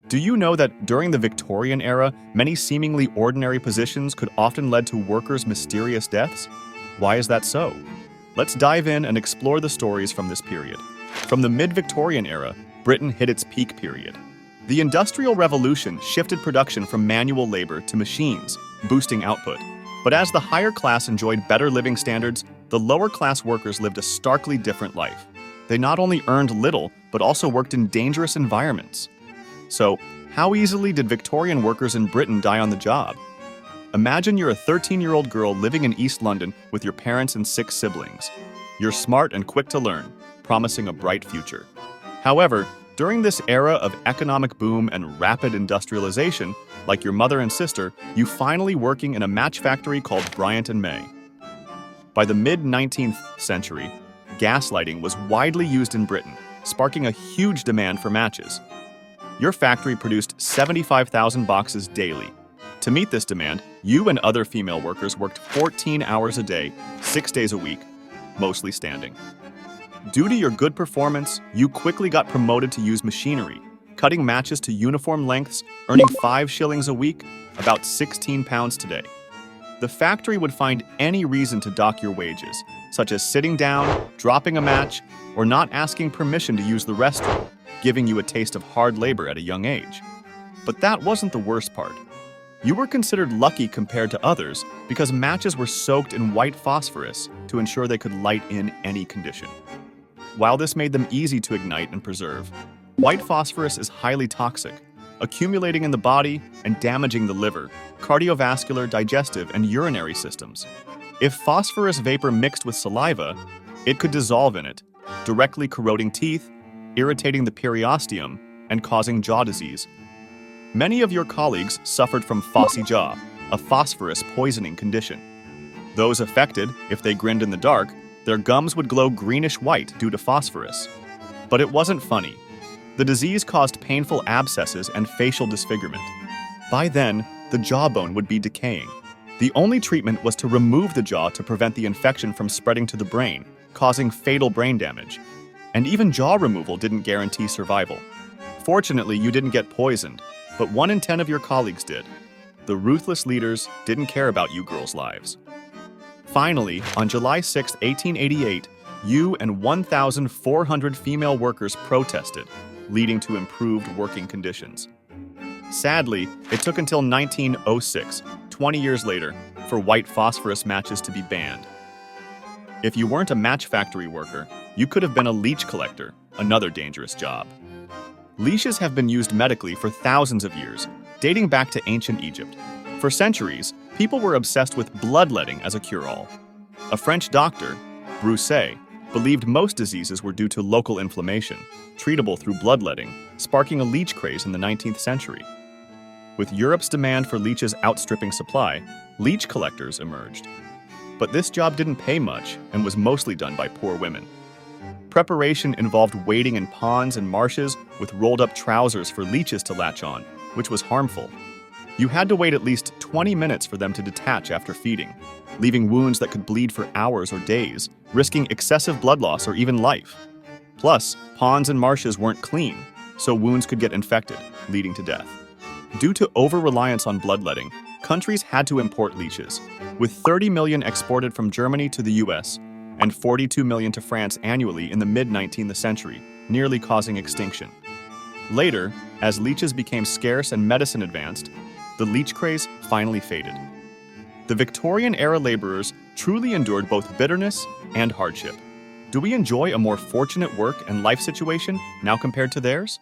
Do you know that during the Victorian era, many seemingly ordinary positions could often lead to workers' mysterious deaths? Why is that so? Let's dive in and explore the stories from this period. From the mid-Victorian era, Britain hit its peak period. The Industrial Revolution shifted production from manual labor to machines, boosting output. But as the higher class enjoyed better living standards, the lower class workers lived a starkly different life. They not only earned little, but also worked in dangerous environments. So, how easily did Victorian workers in Britain die on the job? Imagine you're a 13-year-old girl living in East London with your parents and 6 siblings. You're smart and quick to learn, promising a bright future. However, during this era of economic boom and rapid industrialization, like your mother and sister, you finally working in a match factory called Bryant and May. By the mid-19th century, gaslighting was widely used in Britain, sparking a huge demand for matches. Your factory produced 75,000 boxes daily. To meet this demand, you and other female workers worked 14 hours a day, 6 days a week, mostly standing. Due to your good performance, you quickly got promoted to use machinery, cutting matches to uniform lengths, earning 5 shillings a week, about 16 pounds today. The factory would find any reason to dock your wages, such as sitting down, dropping a match, or not asking permission to use the restroom, giving you a taste of hard labor at a young age. But that wasn't the worst part. You were considered lucky compared to others because matches were soaked in white phosphorus to ensure they could light in any condition. While this made them easy to ignite and preserve, white phosphorus is highly toxic, accumulating in the body and damaging the liver, cardiovascular, digestive, and urinary systems. If phosphorus vapor mixed with saliva, it could dissolve in it, directly corroding teeth, irritating the periosteum, and causing jaw disease. Many of your colleagues suffered from phossy jaw, a phosphorus poisoning condition. Those affected, if they grinned in the dark, their gums would glow greenish-white due to phosphorus. But it wasn't funny. The disease caused painful abscesses and facial disfigurement. By then, the jawbone would be decaying. The only treatment was to remove the jaw to prevent the infection from spreading to the brain, causing fatal brain damage. And even jaw removal didn't guarantee survival. Fortunately, you didn't get poisoned, but 1 in 10 of your colleagues did. The ruthless leaders didn't care about you girls' lives. Finally, on July 6, 1888, you and 1,400 female workers protested, leading to improved working conditions. Sadly, it took until 1906, 20 years later, for white phosphorus matches to be banned. If you weren't a match factory worker, you could have been a leech collector, another dangerous job. Leashes have been used medically for thousands of years, dating back to ancient Egypt. For centuries, people were obsessed with bloodletting as a cure-all. A French doctor, Broussais, believed most diseases were due to local inflammation, treatable through bloodletting, sparking a leech craze in the 19th century. With Europe's demand for leeches outstripping supply, leech collectors emerged. But this job didn't pay much and was mostly done by poor women. Preparation involved wading in ponds and marshes with rolled-up trousers for leeches to latch on, which was harmful. You had to wait at least 20 minutes for them to detach after feeding, leaving wounds that could bleed for hours or days, risking excessive blood loss or even life. Plus, ponds and marshes weren't clean, so wounds could get infected, leading to death. Due to over-reliance on bloodletting, countries had to import leeches, with 30 million exported from Germany to the US and 42 million to France annually in the mid-19th century, nearly causing extinction. Later, as leeches became scarce and medicine advanced, the leech craze finally faded. The Victorian-era laborers truly endured both bitterness and hardship. Do we enjoy a more fortunate work and life situation now compared to theirs?